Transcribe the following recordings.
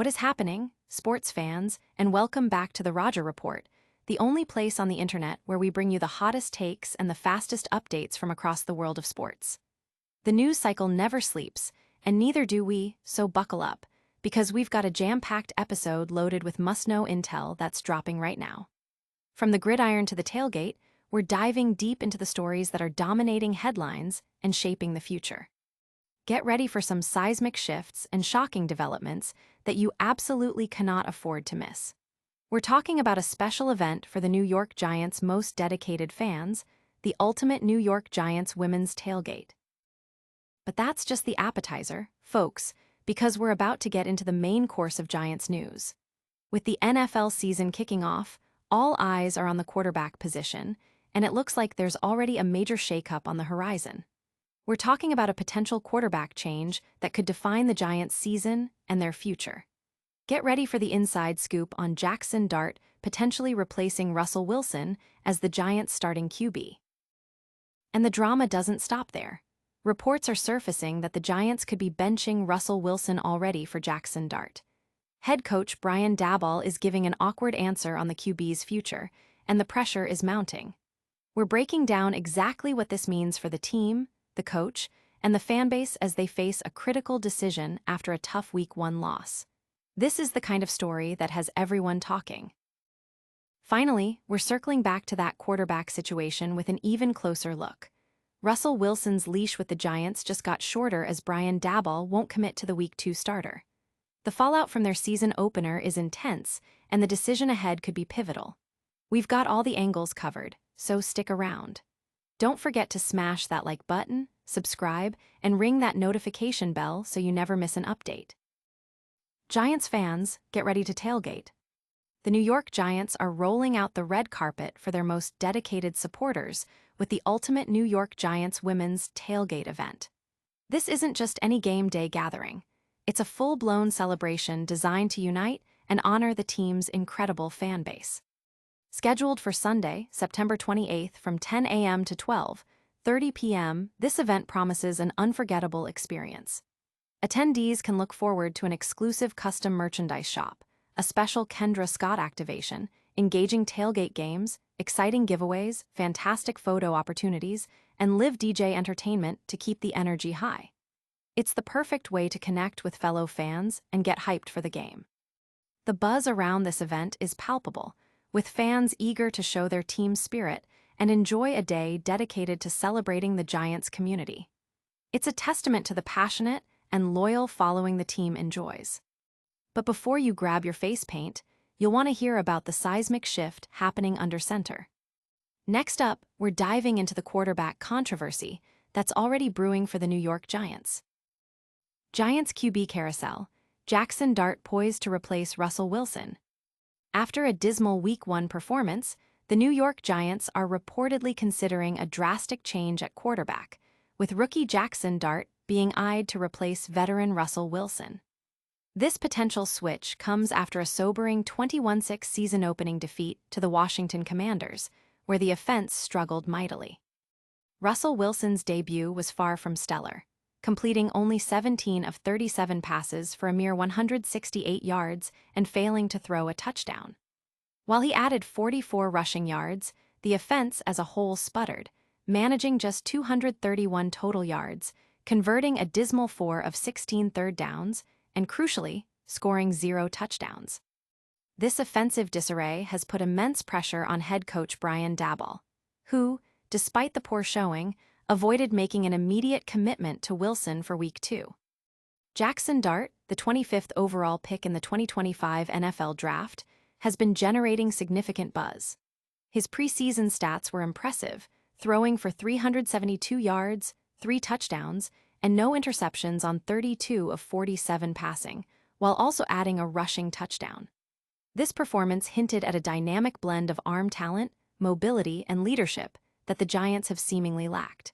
What is happening, sports fans, and welcome back to the Roger Report, the only place on the internet where we bring you the hottest takes and the fastest updates from across the world of sports. The news cycle never sleeps, and neither do we, so buckle up, because we've got a jam-packed episode loaded with must-know intel that's dropping right now. From the gridiron to the tailgate, we're diving deep into the stories that are dominating headlines and shaping the future. Get ready for some seismic shifts and shocking developments that you absolutely cannot afford to miss. We're talking about a special event for the New York Giants' most dedicated fans, the ultimate New York Giants women's tailgate. But that's just the appetizer, folks, because we're about to get into the main course of Giants news. With the NFL season kicking off, all eyes are on the quarterback position, and it looks like there's already a major shakeup on the horizon. We're talking about a potential quarterback change that could define the Giants' season and their future. Get ready for the inside scoop on Jaxson Dart potentially replacing Russell Wilson as the Giants' starting QB. And the drama doesn't stop there. Reports are surfacing that the Giants could be benching Russell Wilson already for Jaxson Dart. Head coach Brian Daboll is giving an awkward answer on the QB's future, and the pressure is mounting. We're breaking down exactly what this means for the team, the coach, and the fanbase as they face a critical decision after a tough Week 1 loss. This is the kind of story that has everyone talking. Finally, we're circling back to that quarterback situation with an even closer look. Russell Wilson's leash with the Giants just got shorter as Brian Daboll won't commit to the Week 2 starter. The fallout from their season opener is intense, and the decision ahead could be pivotal. We've got all the angles covered, so stick around. Don't forget to smash that like button, subscribe, and ring that notification bell so you never miss an update. Giants fans, get ready to tailgate. The New York Giants are rolling out the red carpet for their most dedicated supporters with the ultimate New York Giants women's tailgate event. This isn't just any game day gathering. It's a full-blown celebration designed to unite and honor the team's incredible fan base. Scheduled for Sunday, September 28th from 10 a.m. to 12:30 p.m., this event promises an unforgettable experience. Attendees can look forward to an exclusive custom merchandise shop, a special Kendra Scott activation, engaging tailgate games, exciting giveaways, fantastic photo opportunities, and live DJ entertainment to keep the energy high. It's the perfect way to connect with fellow fans and get hyped for the game. The buzz around this event is palpable, with fans eager to show their team spirit and enjoy a day dedicated to celebrating the Giants community. It's a testament to the passionate and loyal following the team enjoys. But before you grab your face paint, you'll want to hear about the seismic shift happening under center. Next up, we're diving into the quarterback controversy that's already brewing for the New York Giants. Giants QB carousel, Jaxson Dart poised to replace Russell Wilson. After a dismal Week 1 performance, the New York Giants are reportedly considering a drastic change at quarterback, with rookie Jaxson Dart being eyed to replace veteran Russell Wilson. This potential switch comes after a sobering 21-6 season-opening defeat to the Washington Commanders, where the offense struggled mightily. Russell Wilson's debut was far from stellar, completing only 17 of 37 passes for a mere 168 yards and failing to throw a touchdown. While he added 44 rushing yards, the offense as a whole sputtered, managing just 231 total yards, converting a dismal 4 of 16 third downs, and crucially, scoring 0 touchdowns. This offensive disarray has put immense pressure on head coach Brian Daboll, who, despite the poor showing, avoided making an immediate commitment to Wilson for Week 2. Jaxson Dart, the 25th overall pick in the 2025 NFL Draft, has been generating significant buzz. His preseason stats were impressive, throwing for 372 yards, 3 touchdowns, and no interceptions on 32 of 47 passing, while also adding a rushing touchdown. This performance hinted at a dynamic blend of arm talent, mobility, and leadership that the Giants have seemingly lacked.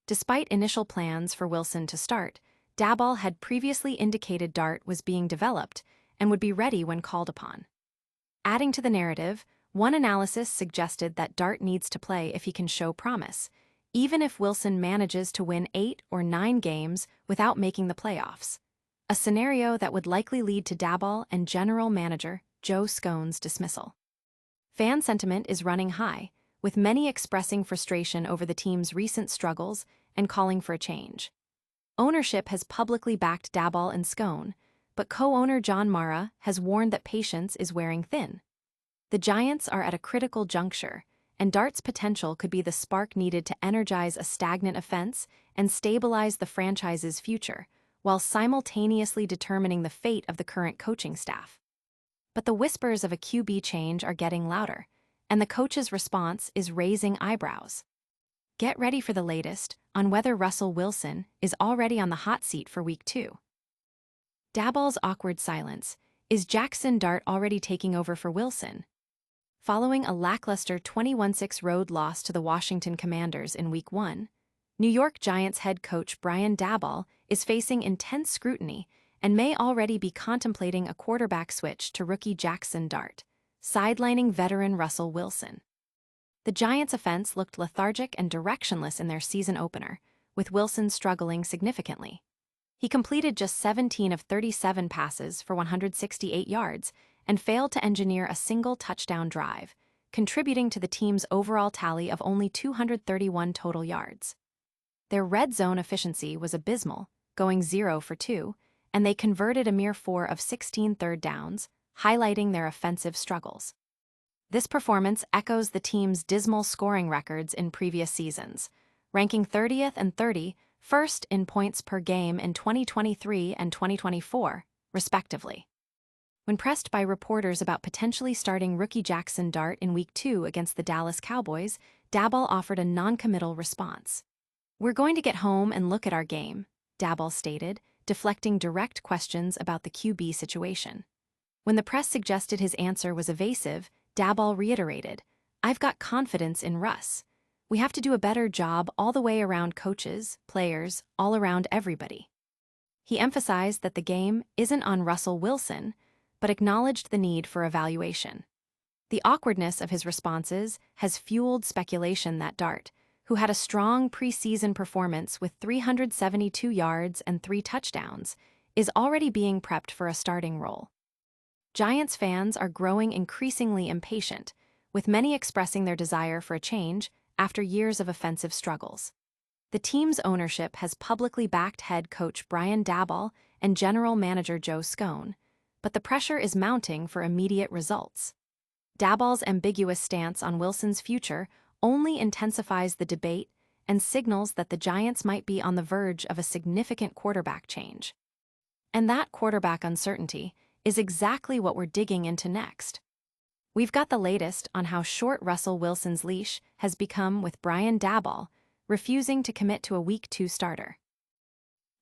Despite initial plans for Wilson to start, Daboll had previously indicated Dart was being developed and would be ready when called upon. Adding to the narrative, one analysis suggested that Dart needs to play if he can show promise, even if Wilson manages to win 8 or 9 games without making the playoffs. a scenario that would likely lead to Daboll and general manager Joe Scone's dismissal. Fan sentiment is running high, with many expressing frustration over the team's recent struggles and calling for a change. Ownership has publicly backed Daboll and Scone, but co-owner John Mara has warned that patience is wearing thin. The Giants are at a critical juncture, and Dart's potential could be the spark needed to energize a stagnant offense and stabilize the franchise's future, while simultaneously determining the fate of the current coaching staff. But the whispers of a QB change are getting louder, and the coach's response is raising eyebrows. Get ready for the latest on whether Russell Wilson is already on the hot seat for Week 2. Daboll's awkward silence. Is Jaxson Dart already taking over for Wilson? Following a lackluster 21-6 road loss to the Washington Commanders in Week 1, New York Giants head coach Brian Daboll is facing intense scrutiny and may already be contemplating a quarterback switch to rookie Jaxson Dart, sidelining veteran Russell Wilson. The Giants' offense looked lethargic and directionless in their season opener, with Wilson struggling significantly. He completed just 17 of 37 passes for 168 yards and failed to engineer a single touchdown drive, contributing to the team's overall tally of only 231 total yards. Their red zone efficiency was abysmal, going 0 for 2, and they converted a mere 4 of 16 third downs, highlighting their offensive struggles. This performance echoes the team's dismal scoring records in previous seasons, ranking 30th and 31st in points per game in 2023 and 2024, respectively. When pressed by reporters about potentially starting rookie Jaxson Dart in Week 2 against the Dallas Cowboys, Daboll offered a non-committal response. "We're going to get home and look at our game," Daboll stated, deflecting direct questions about the QB situation. When the press suggested his answer was evasive, Daboll reiterated, "I've got confidence in Russ. We have to do a better job all the way around, coaches, players, all around everybody." He emphasized that the game isn't on Russell Wilson, but acknowledged the need for evaluation. The awkwardness of his responses has fueled speculation that Dart, who had a strong preseason performance with 372 yards and 3 touchdowns, is already being prepped for a starting role. Giants fans are growing increasingly impatient, with many expressing their desire for a change after years of offensive struggles. The team's ownership has publicly backed head coach Brian Daboll and general manager Joe Scone, but the pressure is mounting for immediate results. Daboll's ambiguous stance on Wilson's future only intensifies the debate and signals that the Giants might be on the verge of a significant quarterback change. And that quarterback uncertainty is exactly what we're digging into next. We've got the latest on how short Russell Wilson's leash has become, with Brian Daboll refusing to commit to a Week 2 starter.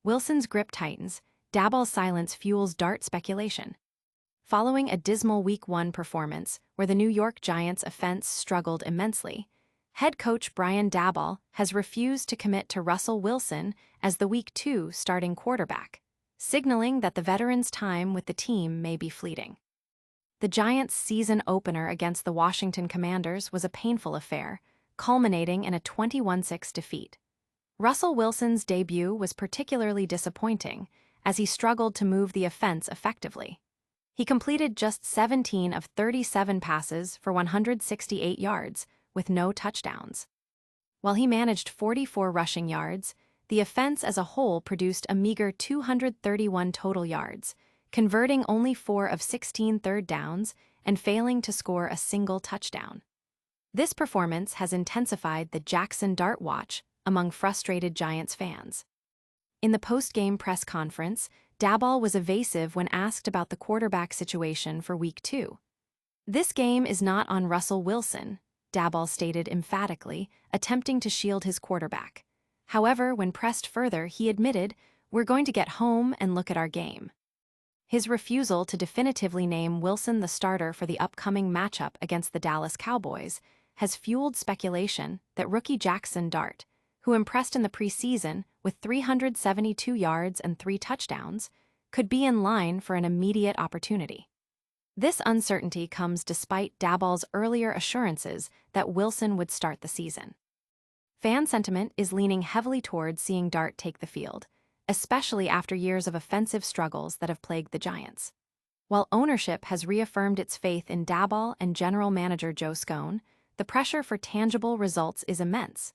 Wilson's grip tightens, Daboll's silence fuels Dart speculation. Following a dismal Week 1 performance where the New York Giants' offense struggled immensely, head coach Brian Daboll has refused to commit to Russell Wilson as the Week 2 starting quarterback, signaling that the veteran's time with the team may be fleeting. The Giants' season opener against the Washington Commanders was a painful affair, culminating in a 21-6 defeat. Russell Wilson's debut was particularly disappointing, as he struggled to move the offense effectively. He completed just 17 of 37 passes for 168 yards, with no touchdowns. While he managed 44 rushing yards, the offense as a whole produced a meager 231 total yards, converting only 4 of 16 third downs and failing to score a single touchdown. This performance has intensified the Jaxson Dart watch among frustrated Giants fans. In the post-game press conference, Daboll was evasive when asked about the quarterback situation for Week 2. "This game is not on Russell Wilson," Daboll stated emphatically, attempting to shield his quarterback. However, when pressed further, he admitted, "We're going to get home and look at our game." His refusal to definitively name Wilson the starter for the upcoming matchup against the Dallas Cowboys has fueled speculation that rookie Jaxson Dart, who impressed in the preseason with 372 yards and 3 touchdowns, could be in line for an immediate opportunity. This uncertainty comes despite Daboll's earlier assurances that Wilson would start the season. Fan sentiment is leaning heavily towards seeing Dart take the field, especially after years of offensive struggles that have plagued the Giants. While ownership has reaffirmed its faith in Daboll and general manager Joe Scone, the pressure for tangible results is immense.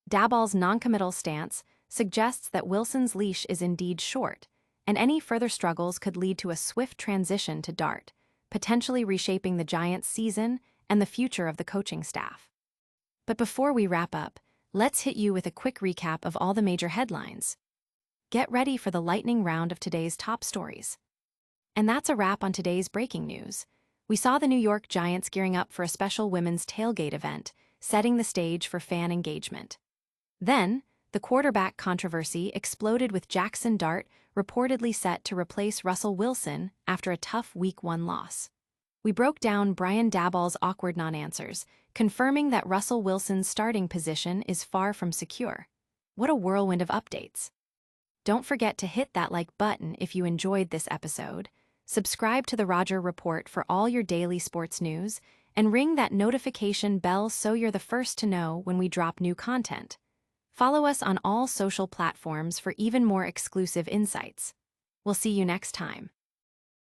Daboll's noncommittal stance suggests that Wilson's leash is indeed short, and any further struggles could lead to a swift transition to Dart, potentially reshaping the Giants' season and the future of the coaching staff. But before we wrap up, let's hit you with a quick recap of all the major headlines. Get ready for the lightning round of today's top stories. And that's a wrap on today's breaking news. We saw the New York Giants gearing up for a special women's tailgate event, setting the stage for fan engagement. Then, the quarterback controversy exploded with Jaxson Dart reportedly set to replace Russell Wilson after a tough Week 1 loss. We broke down Brian Daboll's awkward non-answers, confirming that Russell Wilson's starting position is far from secure. What a whirlwind of updates. Don't forget to hit that like button if you enjoyed this episode, subscribe to the Roger Report for all your daily sports news, and ring that notification bell so you're the first to know when we drop new content. Follow us on all social platforms for even more exclusive insights. We'll see you next time.